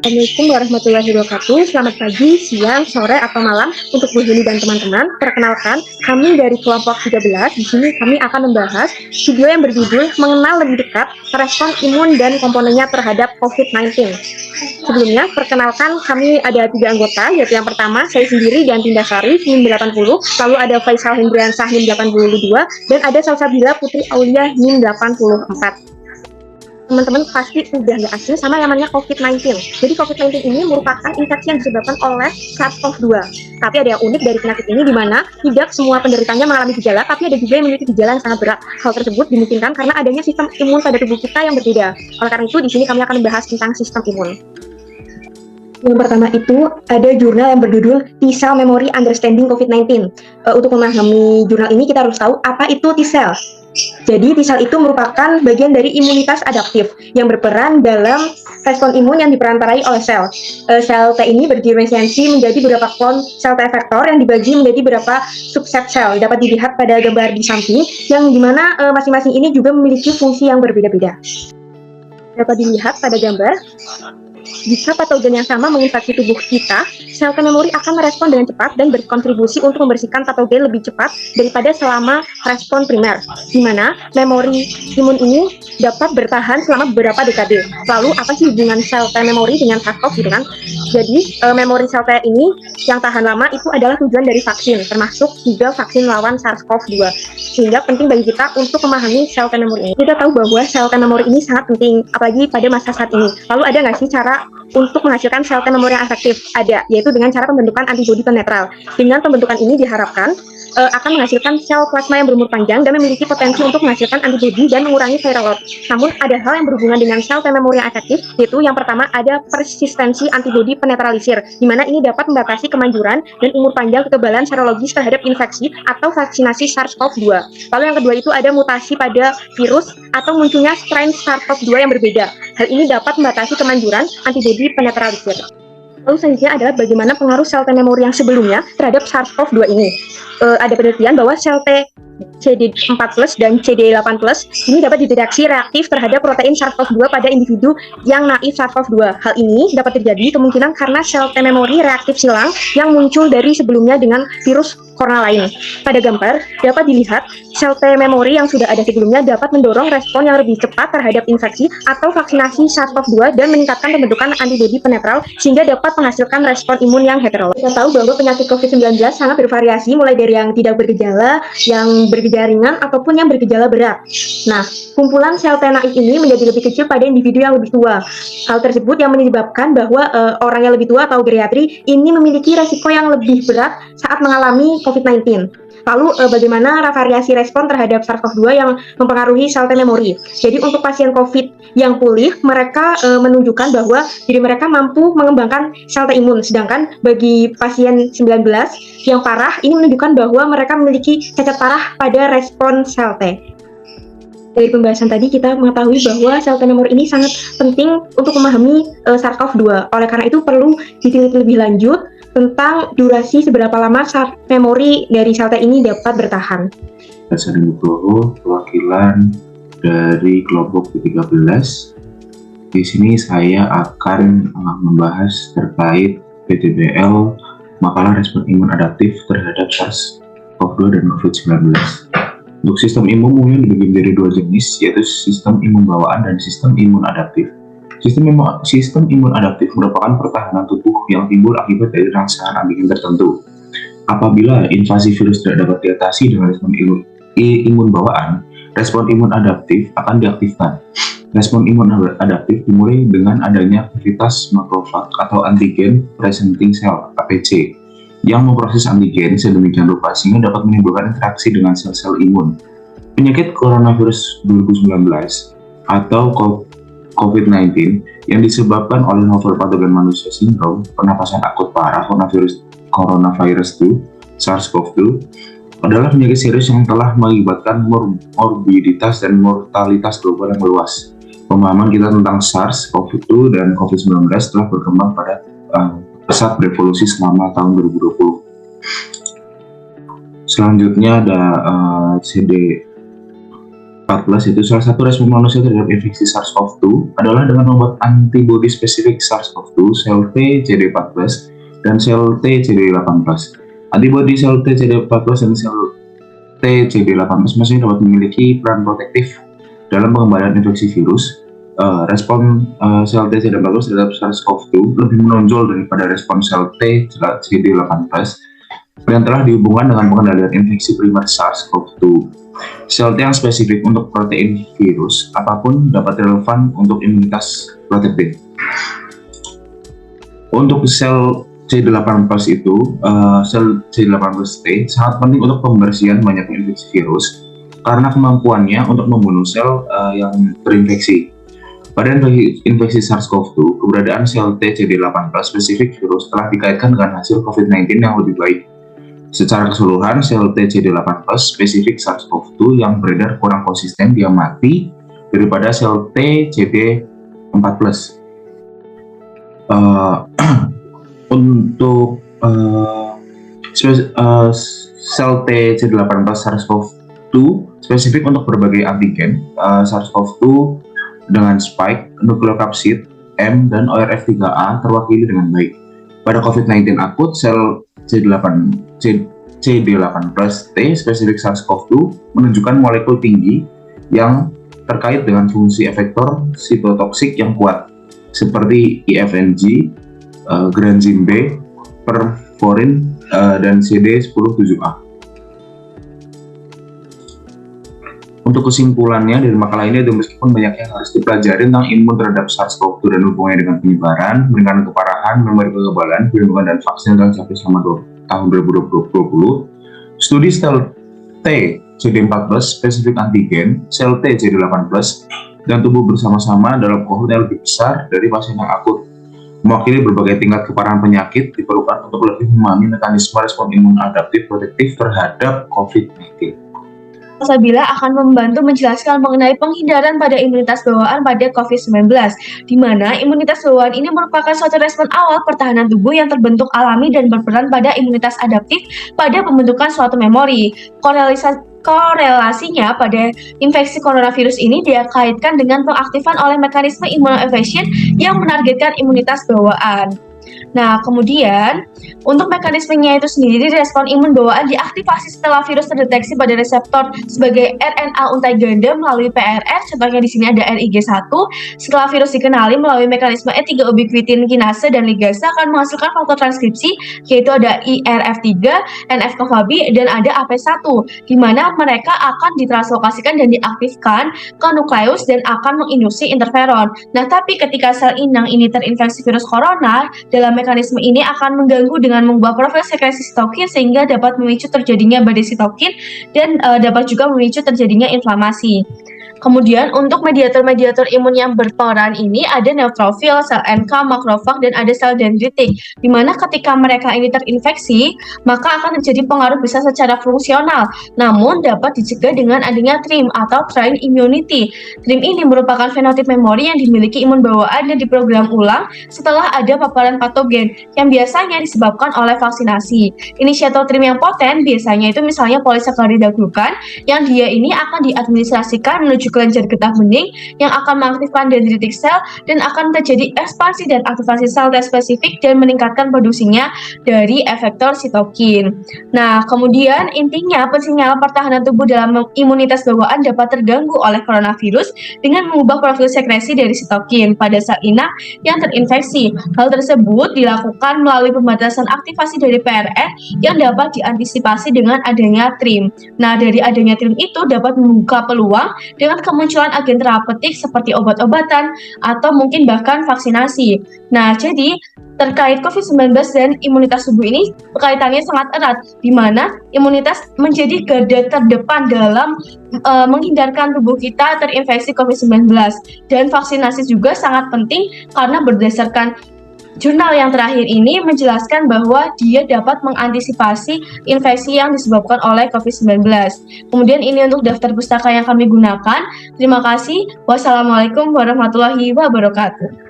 Assalamualaikum warahmatullahi wabarakatuh. Selamat pagi, siang, sore, atau malam untuk Bu Heni dan teman-teman. Perkenalkan, kami dari kelompok 13. Di sini kami akan membahas video yang berjudul Mengenal Lebih Dekat Respon Imun dan Komponennya Terhadap COVID-19. Sebelumnya, perkenalkan kami ada 3 anggota, yaitu yang pertama, saya sendiri dan Tindasari, NIM 80, lalu ada Faisal Hendriansah, NIM 82, dan ada Salsabila Putri Aulia, NIM 84. Teman-teman pasti udah nggak asing sama yang namanya COVID-19. Jadi COVID-19 ini merupakan infeksi yang disebabkan oleh SARS-CoV-2. Tapi ada yang unik dari penyakit ini di mana tidak semua penderitanya mengalami gejala, tapi ada juga yang memiliki gejala yang sangat berat. Hal tersebut dimungkinkan karena adanya sistem imun pada tubuh kita yang berbeda. Oleh karena itu, di sini kami akan membahas tentang sistem imun. Yang pertama itu ada jurnal yang berjudul T-Cell Memory Understanding COVID-19. Untuk memahami jurnal ini kita harus tahu apa itu T-Cell. Jadi T-Cell itu merupakan bagian dari imunitas adaptif yang berperan dalam respon imun yang diperantarai oleh sel. Sel T ini berdiferensiasi menjadi beberapa klon sel T effector yang dibagi menjadi beberapa subset sel. Dapat dilihat pada gambar di samping yang dimana masing-masing ini juga memiliki fungsi yang berbeda-beda. Dapat dilihat pada gambar, jika patogen yang sama menginfeksi tubuh kita, sel T memori akan merespon dengan cepat dan berkontribusi untuk membersihkan patogen lebih cepat daripada selama respon primer, di mana memori imun ini dapat bertahan selama beberapa dekade. Lalu apa sih hubungan sel T memori dengan SARS-CoV gitu kan? Jadi memori sel T ini yang tahan lama itu adalah tujuan dari vaksin, termasuk juga vaksin lawan SARS-CoV-2. Sehingga penting bagi kita untuk memahami sel T memori ini. Kita tahu bahwa sel T memori ini sangat penting, apalagi pada masa saat ini. Lalu ada nggak sih cara untuk menghasilkan sel T memori yang efektif? Ada, yaitu dengan cara pembentukan antibodi penetral. Dengan pembentukan ini diharapkan akan menghasilkan sel plasma yang berumur panjang dan memiliki potensi untuk menghasilkan antibodi dan mengurangi viral load. Namun ada hal yang berhubungan dengan sel T memori yang efektif, yaitu yang pertama ada persistensi antibodi penetralisir, di mana ini dapat membatasi kemanjuran dan umur panjang kekebalan serologis terhadap infeksi atau vaksinasi SARS-CoV-2. Lalu yang kedua itu ada mutasi pada virus atau munculnya strain SARS-CoV-2 yang berbeda. Hal ini dapat membatasi kemanjuran antibodi penetralisir. Lalu selanjutnya adalah bagaimana pengaruh sel T memori yang sebelumnya terhadap SARS-CoV-2 ini. Ada penelitian bahwa sel T CD4+ dan CD8+ ini dapat dideteksi reaktif terhadap protein SARS-CoV-2 pada individu yang naif SARS-CoV-2. Hal ini dapat terjadi kemungkinan karena sel T memori reaktif silang yang muncul dari sebelumnya dengan virus corona lain. Pada gambar dapat dilihat sel T memori yang sudah ada sebelumnya dapat mendorong respon yang lebih cepat terhadap infeksi atau vaksinasi SARS-CoV-2 dan meningkatkan pembentukan antibodi penetral sehingga dapat menghasilkan respon imun yang heterolog. Kita tahu bahwa penyakit COVID-19 sangat bervariasi mulai dari yang tidak bergejala, yang bergejala ringan, ataupun yang bergejala berat. Nah, kumpulan sel T naif ini menjadi lebih kecil pada individu yang lebih tua. Hal tersebut yang menyebabkan bahwa orang yang lebih tua atau geriatri ini memiliki resiko yang lebih berat saat mengalami COVID-19. Lalu bagaimana variasi respon terhadap SARS-CoV-2 yang mempengaruhi sel T memori. Jadi untuk pasien COVID yang pulih, mereka menunjukkan bahwa diri mereka mampu mengembangkan sel T imun. Sedangkan bagi pasien 19 yang parah, ini menunjukkan bahwa mereka memiliki cacat parah pada respon sel T. Dari pembahasan tadi kita mengetahui bahwa sel T memori ini sangat penting untuk memahami SARS-CoV-2. Oleh karena itu perlu diteliti lebih lanjut tentang durasi seberapa lama memori dari sel T ini dapat bertahan. Saya Nugroho, perwakilan dari kelompok 13. Di sini saya akan membahas terkait PTBL, makalah respon imun adaptif terhadap SARS-CoV-2 dan COVID-19. Untuk sistem imun umumnya dibagi menjadi 2 jenis, yaitu sistem imun bawaan dan sistem imun adaptif. Sistem imun adaptif merupakan pertahanan tubuh yang timbul akibat dari rangsangan antigen tertentu. Apabila invasi virus tidak dapat diatasi dengan respon imun bawaan, respon imun adaptif akan diaktifkan. Respon imun adaptif dimulai dengan adanya aktivitas makrofag atau antigen presenting cell (APC) yang memproses antigen sedemikian rupa sehingga dapat menimbulkan interaksi dengan sel-sel imun. Penyakit coronavirus 2019 atau COVID-19 yang disebabkan oleh novel patogen manusia sindrom pernapasan akut parah coronavirus 2 SARS-CoV-2 adalah penyakit serius yang telah mengakibatkan morbiditas dan mortalitas global yang meluas. Pemahaman kita tentang SARS-CoV-2 dan COVID-19 telah berkembang pada pesat berevolusi selama tahun 2020. Selanjutnya ada CD4+ itu salah satu respon manusia terhadap infeksi SARS-CoV-2 adalah dengan membuat antibodi spesifik SARS-CoV-2 sel T CD14 dan sel T CD18. Antibodi sel T CD14 dan sel T CD18 masih dapat memiliki peran protektif dalam pengembalian infeksi virus. Respon sel T CD14 terhadap SARS-CoV-2 lebih menonjol daripada respon sel T CD18 yang telah dihubungkan dengan pengendalian infeksi primer SARS-CoV-2. Sel T yang spesifik untuk protein virus apapun dapat relevan untuk imunitas protektif. Untuk sel CD18 itu, sel CD18T sangat penting untuk pembersihan banyak infeksi virus karena kemampuannya untuk membunuh sel yang terinfeksi. Pada infeksi SARS-CoV-2, keberadaan sel T CD18 spesifik virus telah dikaitkan dengan hasil COVID-19 yang lebih baik. Secara keseluruhan, sel T CD18 spesifik SARS-CoV-2 yang beredar kurang konsisten dia mati daripada sel T CD4+. Untuk sel T CD18 SARS-CoV-2 spesifik untuk berbagai antigen SARS-CoV-2 dengan spike, nukleokapsid, M, dan ORF3A terwakili dengan baik. Pada COVID-19 akut, sel CD18+T spesifik SARS-CoV-2 menunjukkan molekul tinggi yang terkait dengan fungsi efektor sitotoksik yang kuat seperti IFNG, granzin B, perforin, dan CD10-7A. Untuk kesimpulannya dari makalah ini, meskipun banyak yang harus dipelajari tentang imun terhadap SARS-CoV-2 dan hubungannya dengan penyebaran, meningkatkan keparahan, memori kekebalan, perlindungan dan vaksin telah dicapai selama tahun 2020, studi sel T CD14 spesifik antigen, sel T CD18 dan tubuh bersama-sama dalam kohort yang lebih besar dari pasien yang akut, mewakili berbagai tingkat keparahan penyakit diperlukan untuk lebih memahami mekanisme respon imun adaptif protektif terhadap COVID-19. Salsabila akan membantu menjelaskan mengenai penghindaran pada imunitas bawaan pada COVID-19, di mana imunitas bawaan ini merupakan suatu respon awal pertahanan tubuh yang terbentuk alami dan berperan pada imunitas adaptif pada pembentukan suatu memori. Korelasinya pada infeksi coronavirus ini dikaitkan dengan pengaktifan oleh mekanisme immunoevasion yang menargetkan imunitas bawaan. Nah, kemudian untuk mekanismenya itu sendiri, respon imun bawaan diaktifasi setelah virus terdeteksi pada reseptor sebagai RNA untai ganda melalui PRR, contohnya di sini ada RIG1. Setelah virus dikenali melalui mekanisme E3 ubiquitin kinase dan ligase akan menghasilkan faktor transkripsi, yaitu ada IRF3, NF-κB, dan ada AP1, di mana mereka akan ditranslokasikan dan diaktifkan ke nukleus dan akan menginduksi interferon. Nah, tapi ketika sel inang ini terinfeksi virus corona, dalam mekanisme ini akan mengganggu dengan mengubah profil sekresi sitokin sehingga dapat memicu terjadinya badai sitokin dan dapat juga memicu terjadinya inflamasi. Kemudian untuk mediator-mediator imun yang berperan ini ada neutrofil, sel NK, makrofag, dan ada sel dendritik, di mana ketika mereka ini terinfeksi, maka akan terjadi pengaruh bisa secara fungsional, namun dapat dicegah dengan adanya TRIM atau Train Immunity. TRIM ini merupakan fenotip memori yang dimiliki imun bawaan dan diprogram ulang setelah ada paparan patogen yang biasanya disebabkan oleh vaksinasi. Inisiator TRIM yang poten biasanya itu misalnya polisakarida glukan yang dia ini akan diadministrasikan menuju kelenjar getah bening yang akan mengaktifkan dendritic cell dan akan terjadi ekspansi dan aktivasi sel T spesifik dan meningkatkan produksinya dari efektor sitokin. Nah, kemudian intinya pensinyal pertahanan tubuh dalam imunitas bawaan dapat terganggu oleh coronavirus dengan mengubah profil sekresi dari sitokin pada sel inang yang terinfeksi. Hal tersebut dilakukan melalui pembatasan aktivasi dari PRR yang dapat diantisipasi dengan adanya TRIM. Nah, dari adanya TRIM itu dapat membuka peluang dengan kemunculan agen terapeutik seperti obat-obatan atau mungkin bahkan vaksinasi. Nah, jadi terkait COVID-19 dan imunitas tubuh ini kaitannya sangat erat, di mana imunitas menjadi garda terdepan dalam menghindarkan tubuh kita terinfeksi COVID-19. Dan vaksinasi juga sangat penting karena berdasarkan jurnal yang terakhir ini menjelaskan bahwa dia dapat mengantisipasi infeksi yang disebabkan oleh COVID-19. Kemudian ini untuk daftar pustaka yang kami gunakan. Terima kasih. Wassalamualaikum warahmatullahi wabarakatuh.